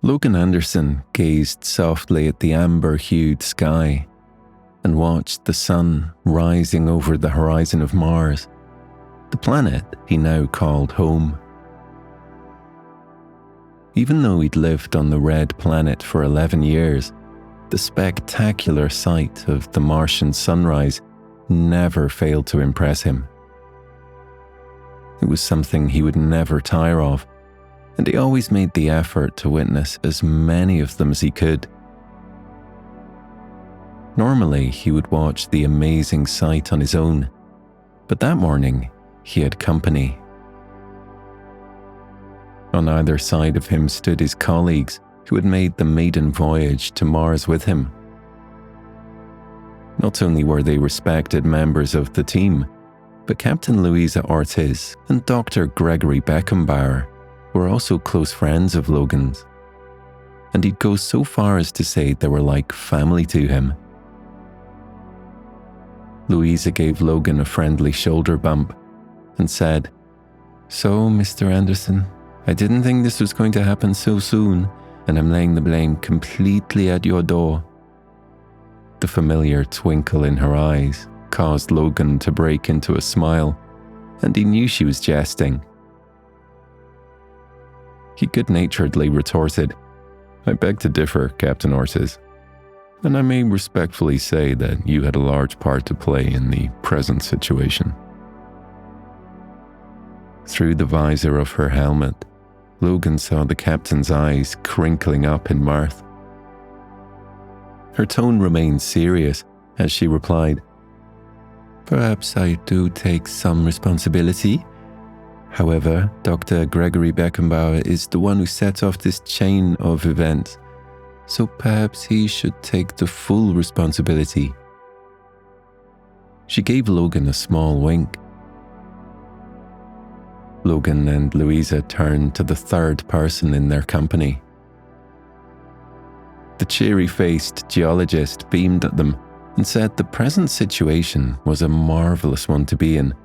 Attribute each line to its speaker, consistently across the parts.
Speaker 1: Logan Anderson gazed softly at the amber-hued sky and watched the sun rising over the horizon of Mars, the planet he now called home. Even though he'd lived on the red planet for 11 years, the spectacular sight of the Martian sunrise never failed to impress him. It was something he would never tire of, and he always made the effort to witness as many of them as he could. Normally, he would watch the amazing sight on his own, but that morning, he had company. On either side of him stood his colleagues who had made the maiden voyage to Mars with him. Not only were they respected members of the team, but Captain Louisa Ortiz and Dr. Gregory Beckenbauer were also close friends of Logan's, and he'd go so far as to say they were like family to him. Louisa gave Logan a friendly shoulder bump and said, "So, Mr. Anderson, I didn't think this was going to happen so soon, and I'm laying the blame completely at your door." The familiar twinkle in her eyes caused Logan to break into a smile, and he knew she was jesting. He good-naturedly retorted, "I beg to differ, Captain Ortiz, and I may respectfully say that you had a large part to play in the present situation." Through the visor of her helmet, Logan saw the captain's eyes crinkling up in mirth. Her tone remained serious as she replied, "Perhaps I do take some responsibility. However, Dr. Gregory Beckenbauer is the one who set off this chain of events, so perhaps he should take the full responsibility." She gave Logan a small wink. Logan and Louisa turned to the third person in their company. The cheery-faced geologist beamed at them and said the present situation was a marvelous one to be in,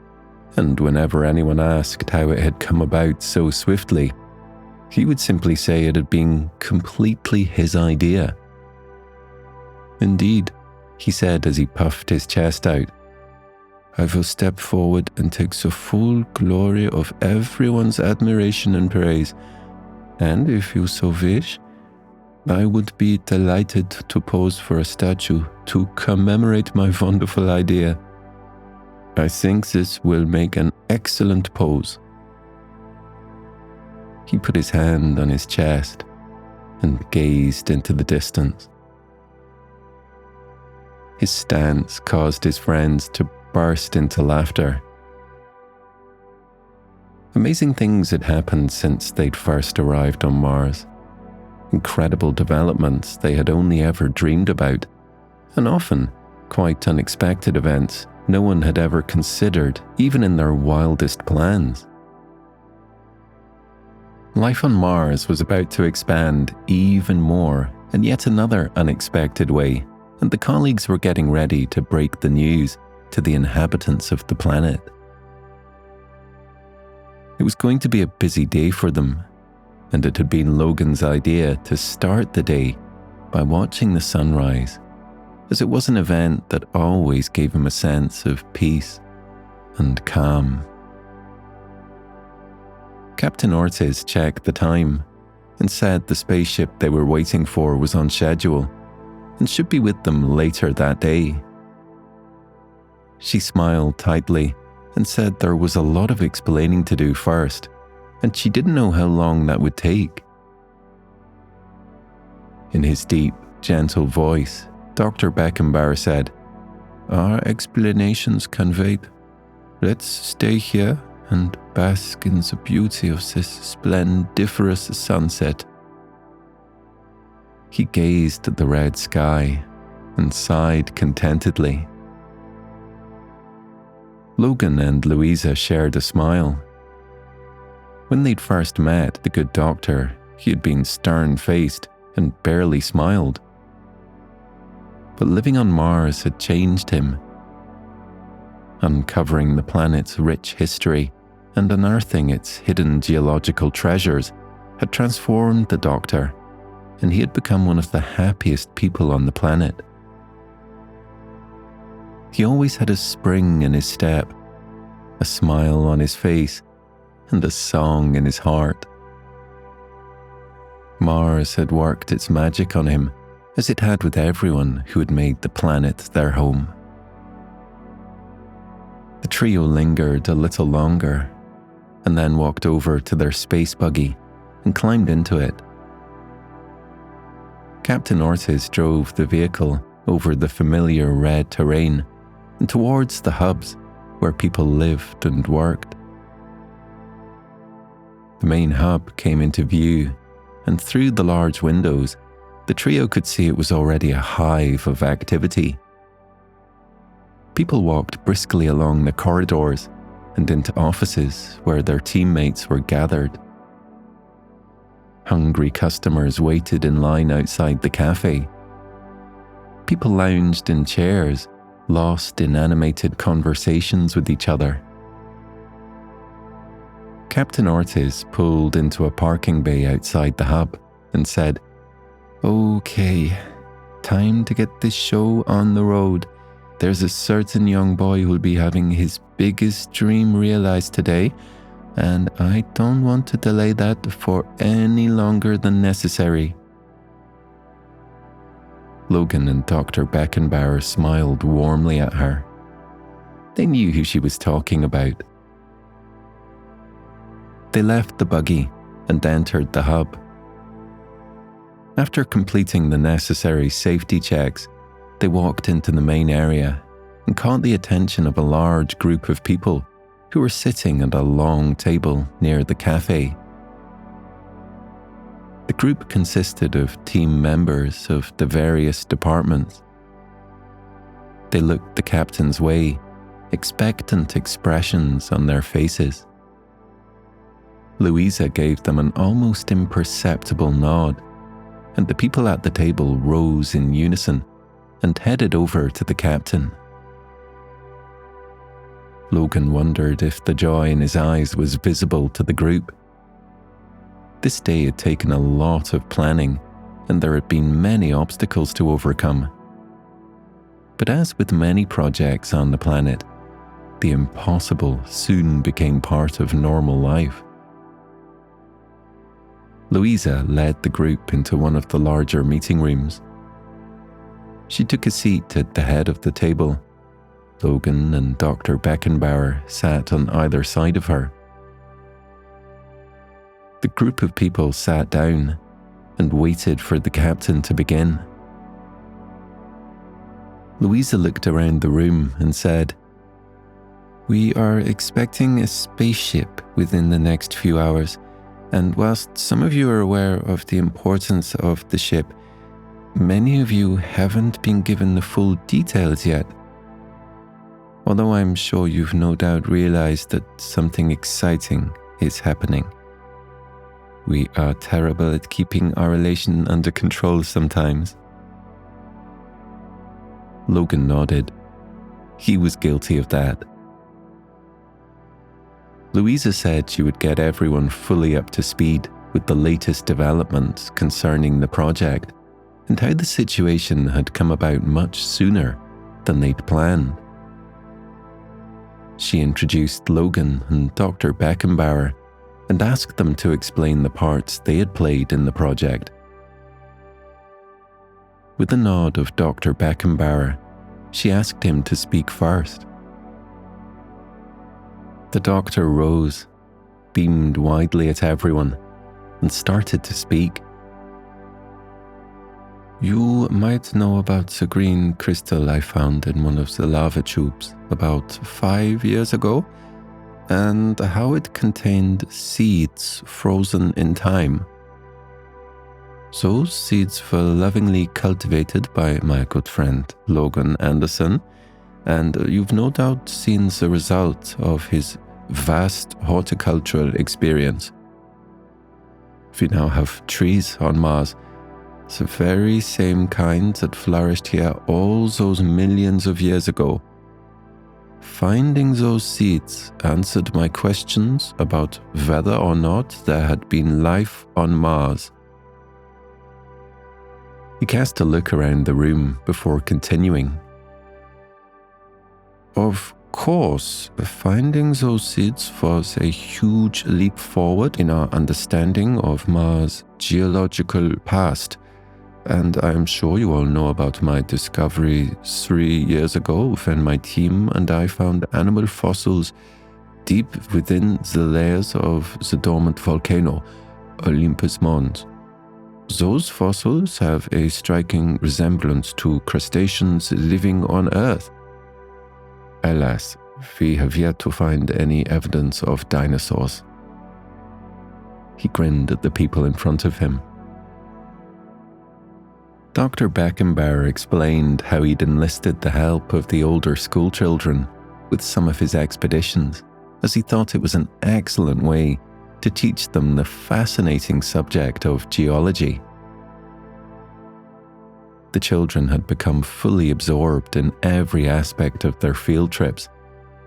Speaker 1: and whenever anyone asked how it had come about so swiftly, he would simply say it had been completely his idea. "Indeed," he said as he puffed his chest out, "I will step forward and take the full glory of everyone's admiration and praise, and if you so wish, I would be delighted to pose for a statue to commemorate my wonderful idea. I think this will make an excellent pose." He put his hand on his chest and gazed into the distance. His stance caused his friends to burst into laughter. Amazing things had happened since they'd first arrived on Mars. Incredible developments they had only ever dreamed about, and often quite unexpected events no one had ever considered, even in their wildest plans. Life on Mars was about to expand even more in yet another unexpected way, and the colleagues were getting ready to break the news to the inhabitants of the planet. It was going to be a busy day for them, and it had been Logan's idea to start the day by watching the sunrise, as it was an event that always gave him a sense of peace and calm. Captain Ortiz checked the time and said the spaceship they were waiting for was on schedule and should be with them later that day. She smiled tightly and said there was a lot of explaining to do first, and she didn't know how long that would take. In his deep, gentle voice, Dr. Beckenbauer said, "Our explanations can wait. Let's stay here and bask in the beauty of this splendiferous sunset." He gazed at the red sky and sighed contentedly. Logan and Louisa shared a smile. When they'd first met the good doctor, he had been stern-faced and barely smiled. But living on Mars had changed him. Uncovering the planet's rich history and unearthing its hidden geological treasures had transformed the doctor and he had become one of the happiest people on the planet. He always had a spring in his step, a smile on his face, and a song in his heart. Mars had worked its magic on him, as it had with everyone who had made the planet their home. The trio lingered a little longer, and then walked over to their space buggy and climbed into it. Captain Ortiz drove the vehicle over the familiar red terrain and towards the hubs where people lived and worked. The main hub came into view, and through the large windows, the trio could see it was already a hive of activity. People walked briskly along the corridors and into offices where their teammates were gathered. Hungry customers waited in line outside the cafe. People lounged in chairs, lost in animated conversations with each other. Captain Ortiz pulled into a parking bay outside the hub and said, "Okay, time to get this show on the road. There's a certain young boy who'll be having his biggest dream realized today, and I don't want to delay that for any longer than necessary." Logan and Dr. Beckenbauer smiled warmly at her. They knew who she was talking about. They left the buggy and entered the hub. After completing the necessary safety checks, they walked into the main area and caught the attention of a large group of people who were sitting at a long table near the cafe. The group consisted of team members of the various departments. They looked the captain's way, expectant expressions on their faces. Louisa gave them an almost imperceptible nod, and the people at the table rose in unison and headed over to the captain. Logan wondered if the joy in his eyes was visible to the group. This day had taken a lot of planning, and there had been many obstacles to overcome. But as with many projects on the planet, the impossible soon became part of normal life. Louisa led the group into one of the larger meeting rooms. She took a seat at the head of the table. Logan and Dr. Beckenbauer sat on either side of her. The group of people sat down and waited for the captain to begin. Louisa looked around the room and said, "We are expecting a spaceship within the next few hours, and whilst some of you are aware of the importance of the ship, many of you haven't been given the full details yet. Although I'm sure you've no doubt realized that something exciting is happening. We are terrible at keeping our relation under control sometimes." Logan nodded. He was guilty of that. Louisa said she would get everyone fully up to speed with the latest developments concerning the project and how the situation had come about much sooner than they'd planned. She introduced Logan and Dr. Beckenbauer and asked them to explain the parts they had played in the project. With a nod of Dr. Beckenbauer, she asked him to speak first. The doctor rose, beamed widely at everyone, and started to speak. "You might know about the green crystal I found in one of the lava tubes about 5 years ago, and how it contained seeds frozen in time. Those seeds were lovingly cultivated by my good friend Logan Anderson, and you've no doubt seen the result of his vast horticultural experience. We now have trees on Mars, the very same kind that flourished here all those millions of years ago. Finding those seeds answered my questions about whether or not there had been life on Mars. He cast a look around the room before continuing. Of course, finding those seeds was a huge leap forward in our understanding of Mars' geological past, and I'm sure you all know about my discovery 3 years ago when my team and I found animal fossils deep within the layers of the dormant volcano, Olympus Mons. Those fossils have a striking resemblance to crustaceans living on Earth. Alas, we have yet to find any evidence of dinosaurs. He grinned at the people in front of him. Dr. Beckenbauer explained how he'd enlisted the help of the older schoolchildren with some of his expeditions, as he thought it was an excellent way to teach them the fascinating subject of geology. The children had become fully absorbed in every aspect of their field trips,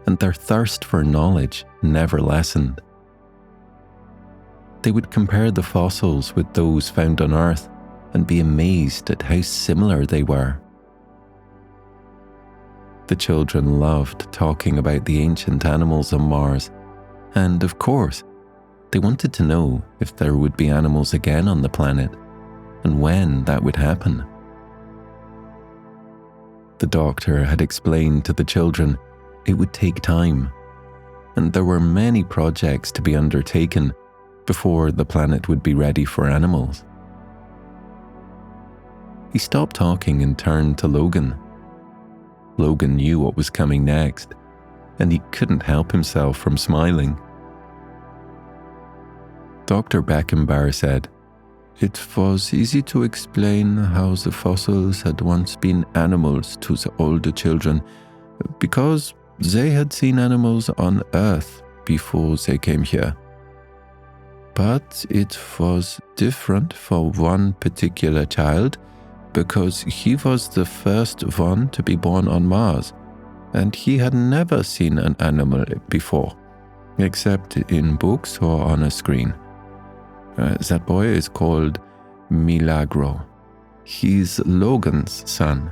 Speaker 1: and their thirst for knowledge never lessened. They would compare the fossils with those found on Earth and be amazed at how similar they were. The children loved talking about the ancient animals on Mars, and of course, they wanted to know if there would be animals again on the planet, and when that would happen. The doctor had explained to the children it would take time, and there were many projects to be undertaken before the planet would be ready for animals. He stopped talking and turned to Logan. Logan knew what was coming next, and he couldn't help himself from smiling. Dr. Beckenbauer said, "It was easy to explain how the fossils had once been animals to the older children, because they had seen animals on Earth before they came here. But it was different for one particular child, because he was the first one to be born on Mars, and he had never seen an animal before, except in books or on a screen. That boy is called Milagro. He's Logan's son.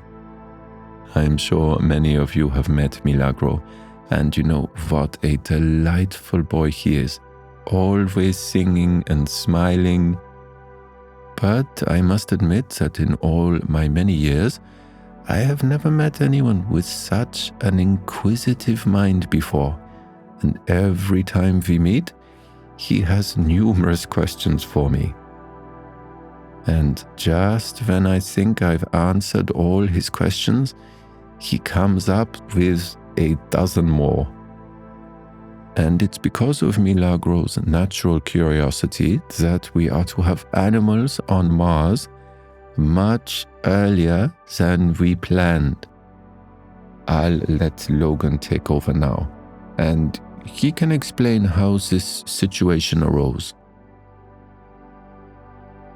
Speaker 1: I'm sure many of you have met Milagro, and you know what a delightful boy he is, always singing and smiling. But I must admit that in all my many years, I have never met anyone with such an inquisitive mind before, and every time we meet, he has numerous questions for me. And just when I think I've answered all his questions, he comes up with a dozen more. And it's because of Milagro's natural curiosity that we are to have animals on Mars much earlier than we planned. I'll let Logan take over now, and he can explain how this situation arose."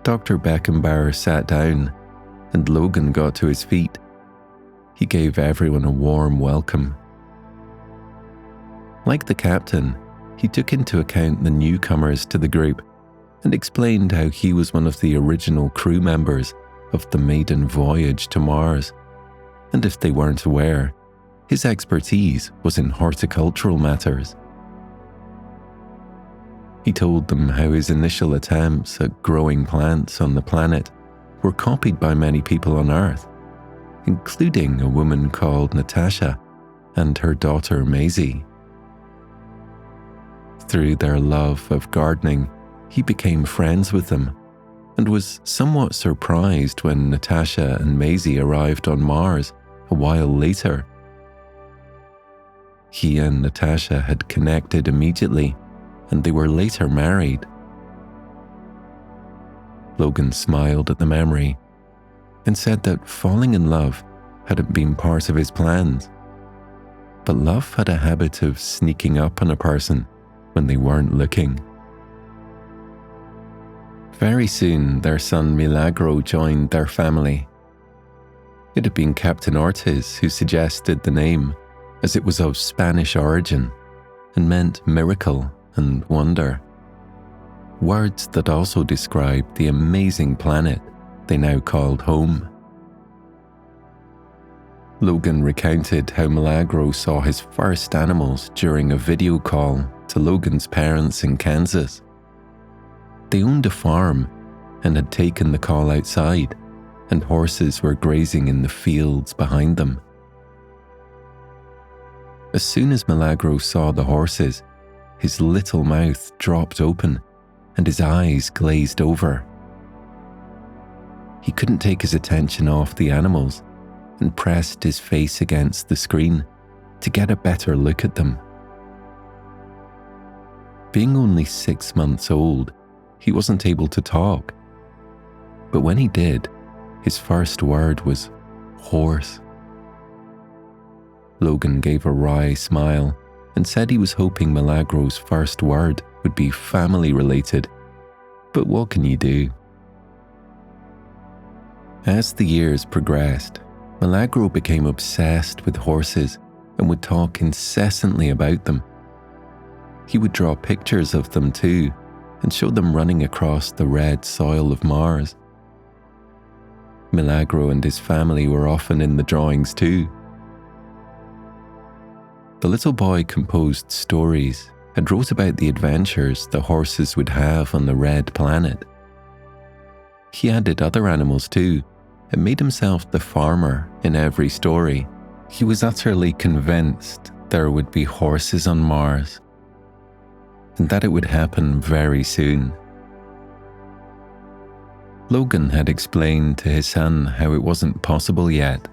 Speaker 1: Dr. Beckenbauer sat down, and Logan got to his feet. He gave everyone a warm welcome. Like the captain, he took into account the newcomers to the group and explained how he was one of the original crew members of the maiden voyage to Mars, and if they weren't aware, his expertise was in horticultural matters. He told them how his initial attempts at growing plants on the planet were copied by many people on Earth, including a woman called Natasha and her daughter Maisie. Through their love of gardening, he became friends with them and was somewhat surprised when Natasha and Maisie arrived on Mars a while later. He and Natasha had connected immediately, and they were later married. Logan smiled at the memory and said that falling in love hadn't been part of his plans, but love had a habit of sneaking up on a person when they weren't looking. Very soon, their son Milagro joined their family. It had been Captain Ortiz who suggested the name, as it was of Spanish origin and meant miracle and wonder, words that also described the amazing planet they now called home. Logan recounted how Magro saw his first animals during a video call to Logan's parents in Kansas. They owned a farm and had taken the call outside, and horses were grazing in the fields behind them. As soon as Magro saw the horses, his little mouth dropped open and his eyes glazed over. He couldn't take his attention off the animals and pressed his face against the screen to get a better look at them. Being only 6 months old, he wasn't able to talk. But when he did, his first word was horse. Logan gave a wry smile and said he was hoping Magro's first word would be family related, but what can you do? As the years progressed, Magro became obsessed with horses and would talk incessantly about them. He would draw pictures of them too and show them running across the red soil of Mars. Magro and his family were often in the drawings too. The little boy composed stories and wrote about the adventures the horses would have on the red planet. He added other animals too, and made himself the farmer in every story. He was utterly convinced there would be horses on Mars, and that it would happen very soon. Logan had explained to his son how it wasn't possible yet,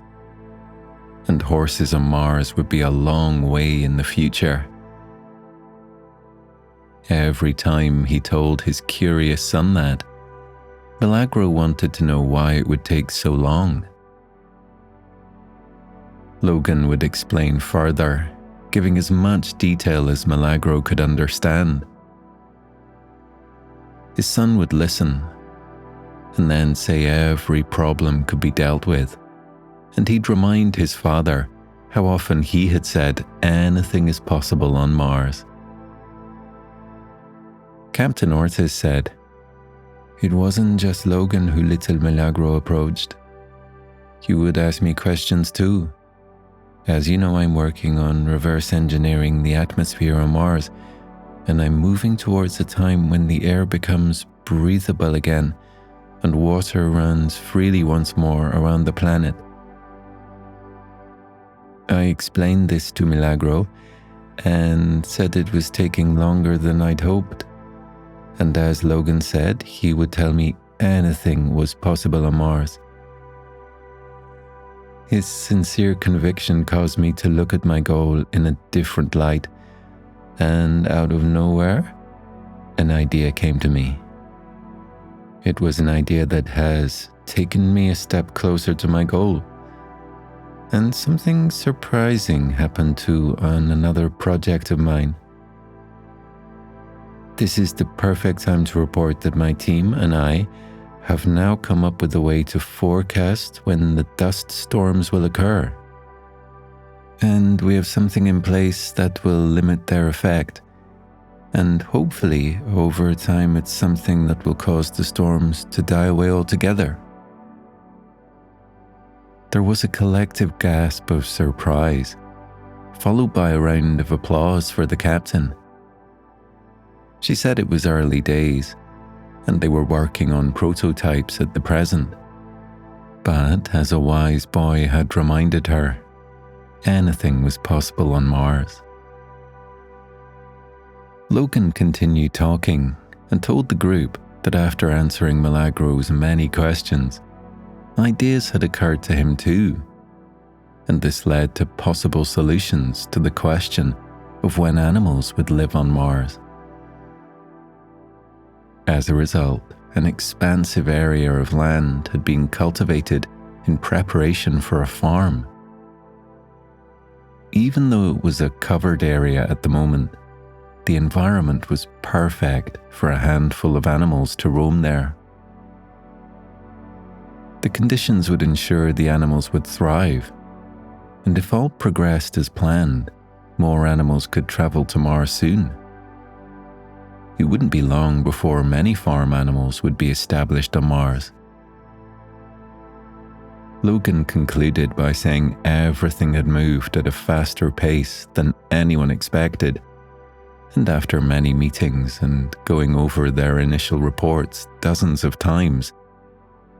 Speaker 1: and horses on Mars would be a long way in the future. Every time he told his curious son that, Magro wanted to know why it would take so long. Logan would explain further, giving as much detail as Magro could understand. His son would listen, and then say every problem could be dealt with, and he'd remind his father how often he had said anything is possible on Mars. Captain Ortiz said, "It wasn't just Logan who little Magro approached. You would ask me questions too. As you know, I'm working on reverse engineering the atmosphere on Mars, and I'm moving towards a time when the air becomes breathable again and water runs freely once more around the planet." I explained this to Magro and said it was taking longer than I'd hoped. And as Logan said, he would tell me anything was possible on Mars. His sincere conviction caused me to look at my goal in a different light, and out of nowhere, an idea came to me. It was an idea that has taken me a step closer to my goal. And something surprising happened too on another project of mine. This is the perfect time to report that my team and I have now come up with a way to forecast when the dust storms will occur. And we have something in place that will limit their effect. And hopefully, over time, it's something that will cause the storms to die away altogether. There was a collective gasp of surprise, followed by a round of applause for the captain. She said it was early days, and they were working on prototypes at the present. But as a wise boy had reminded her, anything was possible on Mars. Logan continued talking and told the group that after answering Magro's many questions, ideas had occurred to him too, and this led to possible solutions to the question of when animals would live on Mars. As a result, an expansive area of land had been cultivated in preparation for a farm. Even though it was a covered area at the moment, the environment was perfect for a handful of animals to roam there. The conditions would ensure the animals would thrive, and if all progressed as planned, more animals could travel to Mars soon. It wouldn't be long before many farm animals would be established on Mars. Logan concluded by saying everything had moved at a faster pace than anyone expected, and after many meetings and going over their initial reports dozens of times,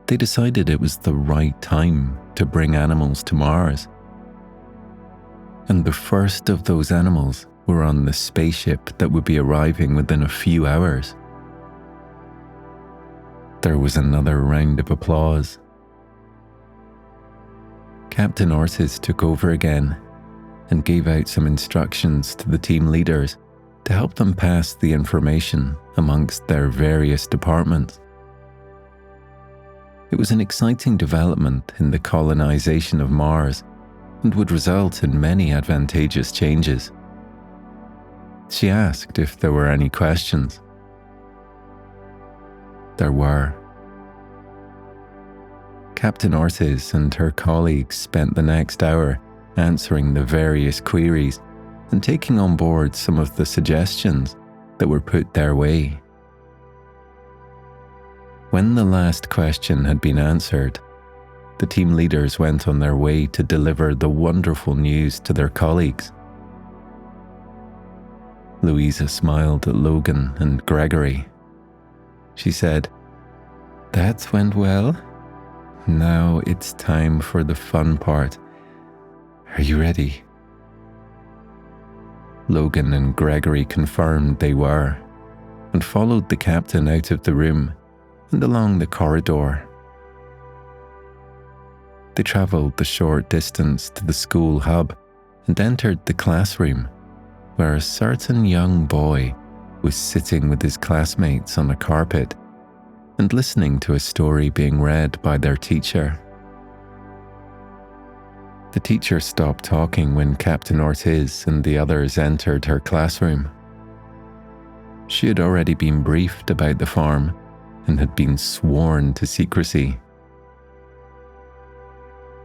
Speaker 1: they decided it was the right time to bring animals to Mars. And the first of those animals were on the spaceship that would be arriving within a few hours. There was another round of applause. Captain Ortiz took over again and gave out some instructions to the team leaders to help them pass the information amongst their various departments. It was an exciting development in the colonization of Mars and would result in many advantageous changes. She asked if there were any questions. There were. Captain Ortiz and her colleagues spent the next hour answering the various queries and taking on board some of the suggestions that were put their way. When the last question had been answered, the team leaders went on their way to deliver the wonderful news to their colleagues. Louisa smiled at Logan and Gregory. She said, "That went well. Now it's time for the fun part. Are you ready?" Logan and Gregory confirmed they were, and followed the captain out of the room and along the corridor. They travelled the short distance to the school hub and entered the classroom, where a certain young boy was sitting with his classmates on a carpet and listening to a story being read by their teacher. The teacher stopped talking when Captain Ortiz and the others entered her classroom. She had already been briefed about the farm and had been sworn to secrecy.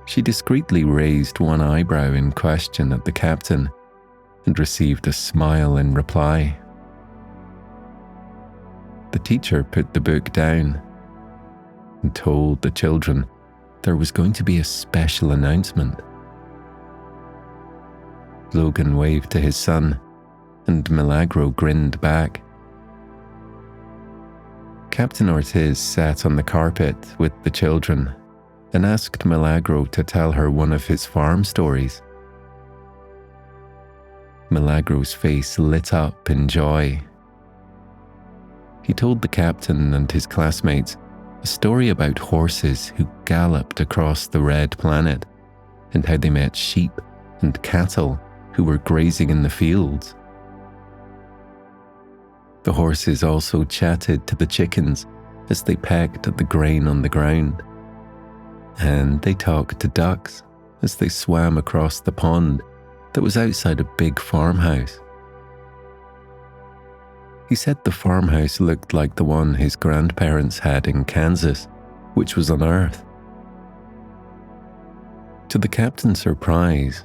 Speaker 1: She discreetly raised one eyebrow in question at the captain and received a smile in reply. The teacher put the book down and told the children there was going to be a special announcement. Logan waved to his son, and Milagro grinned back. Captain Ortiz sat on the carpet with the children and asked Milagro to tell her one of his farm stories. Milagro's face lit up in joy. He told the captain and his classmates a story about horses who galloped across the red planet and how they met sheep and cattle who were grazing in the fields. The horses also chatted to the chickens as they pecked at the grain on the ground, and they talked to ducks as they swam across the pond that was outside a big farmhouse. He said the farmhouse looked like the one his grandparents had in Kansas, which was on Earth. To the captain's surprise,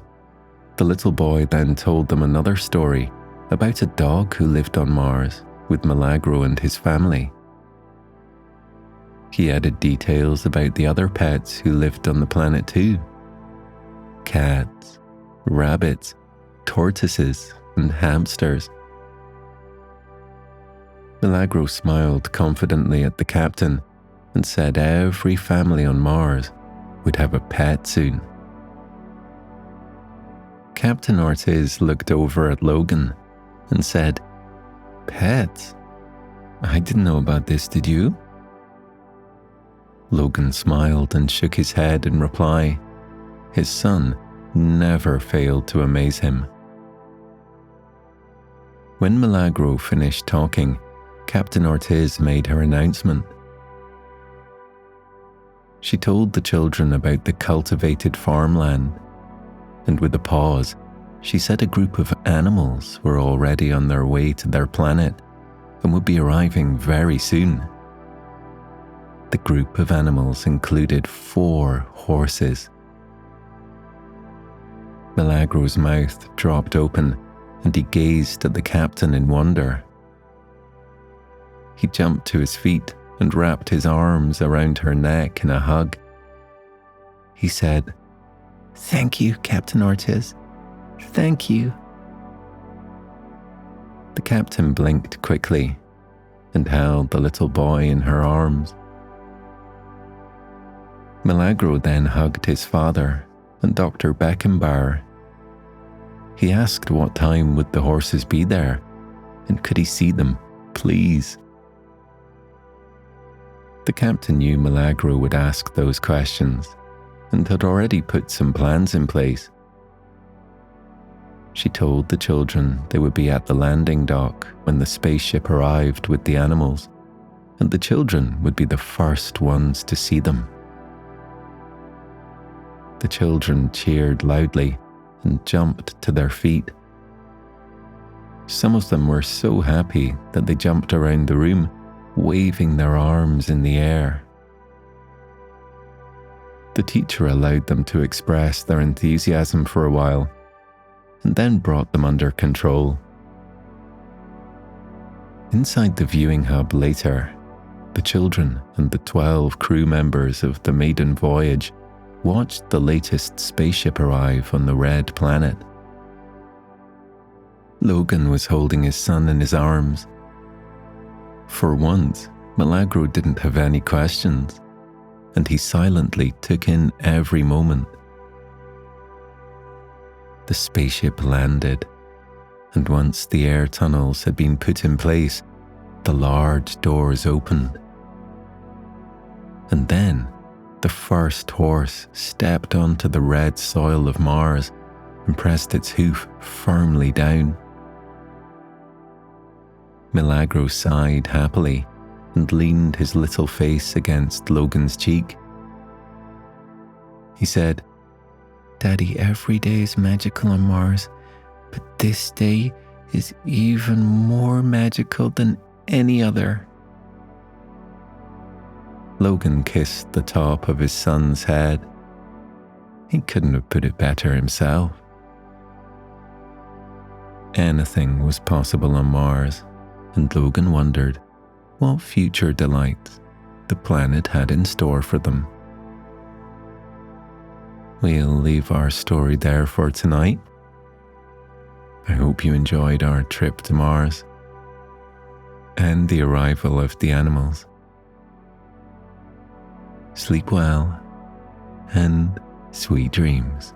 Speaker 1: the little boy then told them another story about a dog who lived on Mars with Milagro and his family. He added details about the other pets who lived on the planet too: cats, rabbits, tortoises, and hamsters. Milagro smiled confidently at the captain and said every family on Mars would have a pet soon. Captain Ortiz looked over at Logan and said, "Pets? I didn't know about this, did you?" Logan smiled and shook his head in reply. His son never failed to amaze him. When Milagro finished talking, Captain Ortiz made her announcement. She told the children about the cultivated farmland, and with a pause, she said a group of animals were already on their way to their planet and would be arriving very soon. The group of animals included 4 horses. Milagro's mouth dropped open and he gazed at the captain in wonder. He jumped to his feet and wrapped his arms around her neck in a hug. he said, "Thank you, Captain Ortiz. Thank you." The captain blinked quickly and held the little boy in her arms. Milagro then hugged his father and Dr. Beckenbauer. He asked what time would the horses be there, and could he see them, please? The captain knew Milagro would ask those questions and had already put some plans in place. She told the children they would be at the landing dock when the spaceship arrived with the animals, and the children would be the first ones to see them. The children cheered loudly and jumped to their feet. Some of them were so happy that they jumped around the room, waving their arms in the air. The teacher allowed them to express their enthusiasm for a while, and then brought them under control. Inside the viewing hub later, the children and the 12 crew members of the maiden voyage watched the latest spaceship arrive on the red planet. Logan was holding his son in his arms. For once, Milagro didn't have any questions, and he silently took in every moment. The spaceship landed, and once the air tunnels had been put in place, the large doors opened. And then, the first horse stepped onto the red soil of Mars and pressed its hoof firmly down. Milagro sighed happily and leaned his little face against Logan's cheek. He said, "Daddy, every day is magical on Mars, but this day is even more magical than any other." Logan kissed the top of his son's head. He couldn't have put it better himself. Anything was possible on Mars, and Logan wondered what future delights the planet had in store for them. We'll leave our story there for tonight. I hope you enjoyed our trip to Mars and the arrival of the animals. Sleep well and sweet dreams.